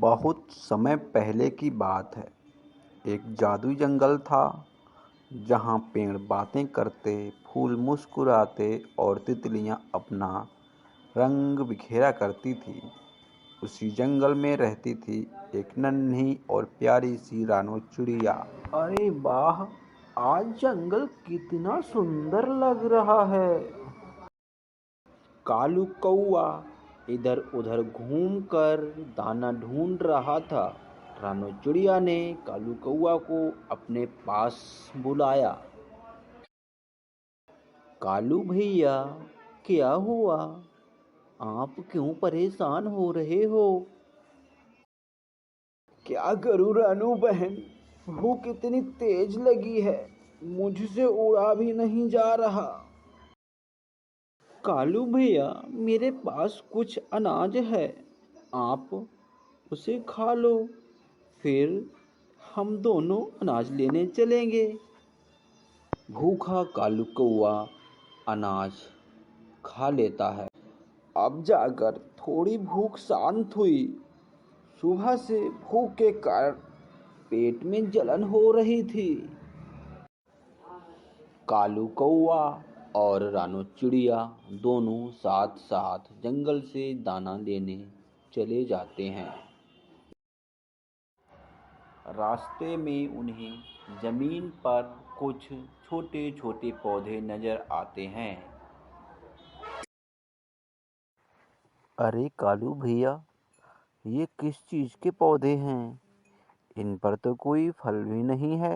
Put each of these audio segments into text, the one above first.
बहुत समय पहले की बात है। एक जादुई जंगल था जहाँ पेड़ बातें करते, फूल मुस्कुराते और तितलियाँ अपना रंग बिखेरा करती थी। उसी जंगल में रहती थी एक नन्ही और प्यारी सी रानो चिड़िया। अरे वाह, आज जंगल कितना सुंदर लग रहा है। कालू कौआ इधर उधर घूमकर दाना ढूंढ रहा था। रानो चिड़िया ने कालू कौआ को अपने पास बुलाया। कालू भैया, क्या हुआ? आप क्यों परेशान हो रहे हो? क्या करूं रानू बहन, भूख इतनी तेज लगी है, मुझसे उड़ा भी नहीं जा रहा। कालू भैया, मेरे पास कुछ अनाज है, आप उसे खा लो, फिर हम दोनों अनाज लेने चलेंगे। भूखा कालू कौआ अनाज खा लेता है। अब जाकर थोड़ी भूख शांत हुई। सुबह से भूख के कारण पेट में जलन हो रही थी। कालू कौआ और रानो चिड़िया दोनों साथ साथ जंगल से दाना लेने चले जाते हैं। रास्ते में उन्हें जमीन पर कुछ छोटे छोटे पौधे नजर आते हैं। अरे कालू भैया, ये किस चीज़ के पौधे हैं? इन पर तो कोई फल भी नहीं है।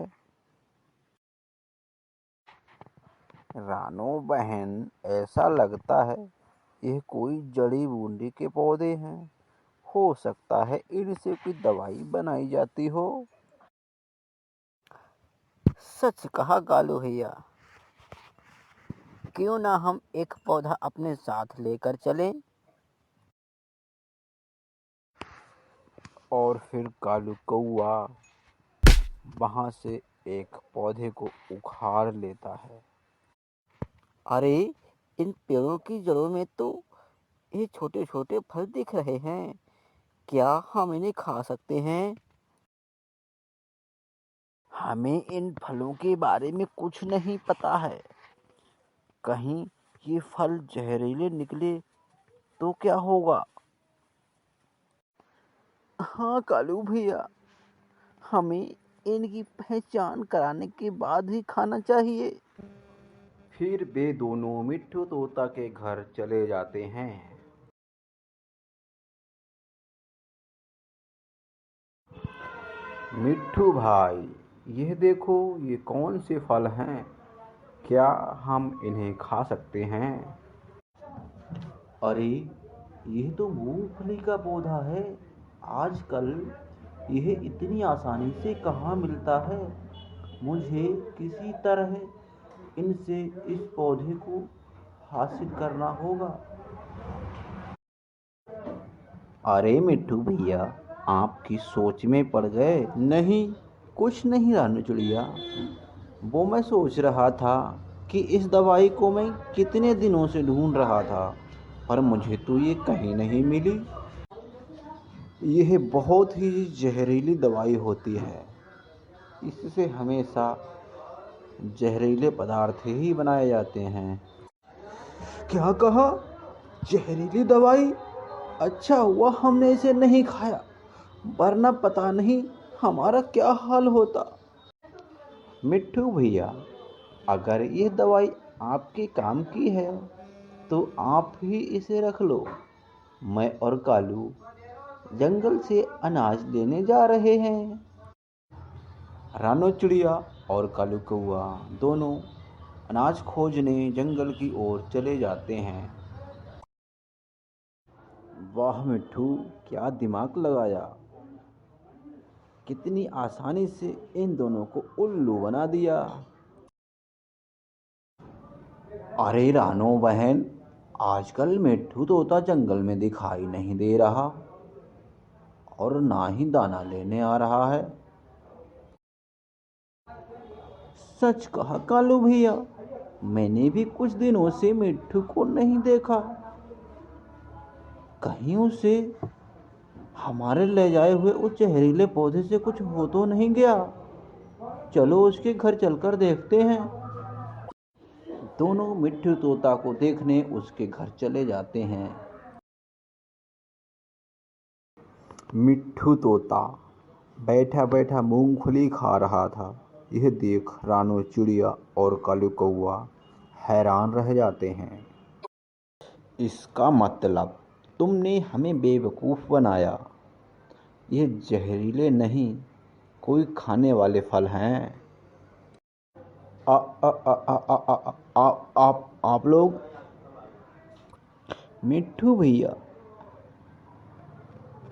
रानो बहन, ऐसा लगता है यह कोई जड़ी बूटी के पौधे हैं। हो सकता है इनसे कोई दवाई बनाई जाती हो। सच कहा कालू भैया, क्यों ना हम एक पौधा अपने साथ लेकर चलें। और फिर कालू कौआ वहां से एक पौधे को उखाड़ लेता है। अरे, इन पेड़ों की जड़ों में तो ये छोटे छोटे फल दिख रहे हैं, क्या हम इन्हें खा सकते हैं? हमें इन फलों के बारे में कुछ नहीं पता है। कहीं ये फल जहरीले निकले तो क्या होगा? हाँ कालू भैया, हमें इनकी पहचान कराने के बाद ही खाना चाहिए। फिर वे दोनों मिट्ठू तोता के घर चले जाते हैं। मिट्ठू भाई, यह देखो, ये कौन से फल हैं? क्या हम इन्हें खा सकते हैं? अरे, यह तो मूंगफली का पौधा है। आजकल यह इतनी आसानी से कहाँ मिलता है। मुझे किसी तरह इनसे इस पौधे को हासिल करना होगा। अरे मिट्ठू भैया, आपकी सोच में पड़ गए? नहीं, कुछ नहीं रानू चिड़िया। वो मैं सोच रहा था कि इस दवाई को मैं कितने दिनों से ढूंढ रहा था, पर मुझे तो ये कहीं नहीं मिली। यह बहुत ही जहरीली दवाई होती है। इससे हमेशा जहरीले पदार्थ ही बनाए जाते हैं। क्या कहा? जहरीली दवाई? अच्छा हुआ हमने इसे नहीं खाया, वरना पता नहीं हमारा क्या हाल होता। मिट्ठू भैया, अगर ये दवाई आपके काम की है तो आप ही इसे रख लो। मैं और कालू जंगल से अनाज लेने जा रहे हैं। रानो चिड़िया और कालू कौआ दोनों अनाज खोजने जंगल की ओर चले जाते हैं। वाह मिट्ठू, क्या दिमाग लगाया! कितनी आसानी से इन दोनों को उल्लू बना दिया। अरे रानो बहन, आजकल मिट्ठू तोता जंगल में दिखाई नहीं दे रहा और ना ही दाना लेने आ रहा है। सच कहा कालू भैया, मैंने भी कुछ दिनों से मिट्ठू को नहीं देखा। कहीं उसे हमारे ले जाए हुए उस जहरीले पौधे से कुछ हो तो नहीं गया? चलो उसके घर चलकर देखते हैं। दोनों मिट्ठू तोता को देखने उसके घर चले जाते हैं। मिट्ठू तोता बैठा बैठा मूंगफली खा रहा था। यह देख रानू चिड़िया और कालू कौआ हैरान रह जाते हैं। इसका मतलब तुमने हमें बेवकूफ़ बनाया। यह जहरीले नहीं, कोई खाने वाले फल हैं। आ, आ, आ, आ, आ, आ, आ, आप लोग? मिट्ठू भैया,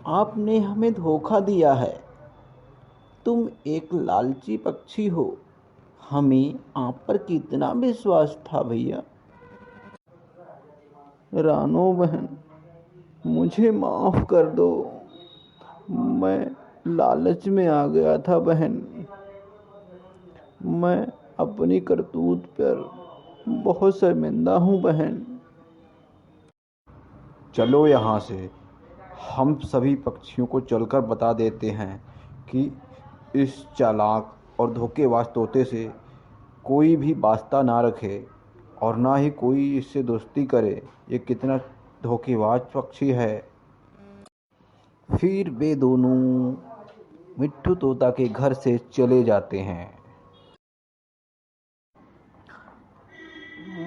आपने हमें धोखा दिया है। तुम एक लालची पक्षी हो। हमें आप पर कितना विश्वास था भैया। रानो बहन, मुझे माफ कर दो। मैं लालच में आ गया था बहन। मैं अपनी करतूत पर बहुत शर्मिंदा हूँ बहन। चलो यहाँ से। हम सभी पक्षियों को चलकर बता देते हैं कि इस चालाक और धोखेबाज तोते से कोई भी वास्ता ना रखे और ना ही कोई इससे दोस्ती करे। ये कितना धोखेबाज पक्षी है। फिर वे दोनों मिट्ठू तोता के घर से चले जाते हैं।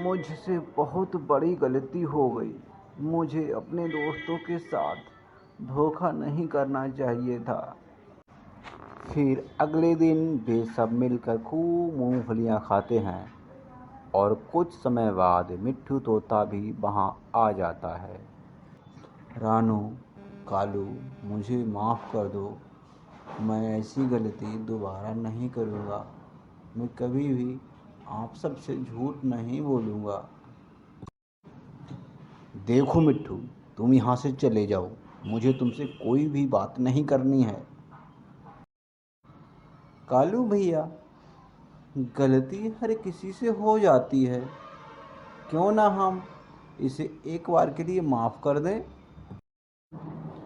मुझसे बहुत बड़ी गलती हो गई। मुझे अपने दोस्तों के साथ धोखा नहीं करना चाहिए था। फिर अगले दिन वे सब मिलकर खूब मूंगफलियां खाते हैं और कुछ समय बाद मिट्ठू तोता भी वहां आ जाता है। रानू, कालू, मुझे माफ़ कर दो। मैं ऐसी गलती दोबारा नहीं करूँगा। मैं कभी भी आप सबसे झूठ नहीं बोलूँगा। देखो मिट्ठू, तुम यहाँ से चले जाओ। मुझे तुमसे कोई भी बात नहीं करनी है। कालू भैया, गलती हर किसी से हो जाती है। क्यों ना हम इसे एक बार के लिए माफ़ कर दें।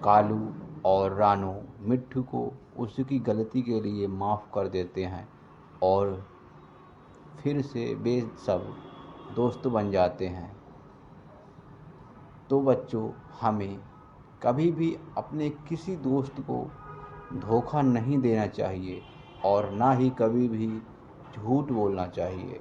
कालू और रानू मिट्ठू को उसकी गलती के लिए माफ़ कर देते हैं और फिर से वे सब दोस्त बन जाते हैं। तो बच्चों, हमें कभी भी अपने किसी दोस्त को धोखा नहीं देना चाहिए और ना ही कभी भी झूठ बोलना चाहिए।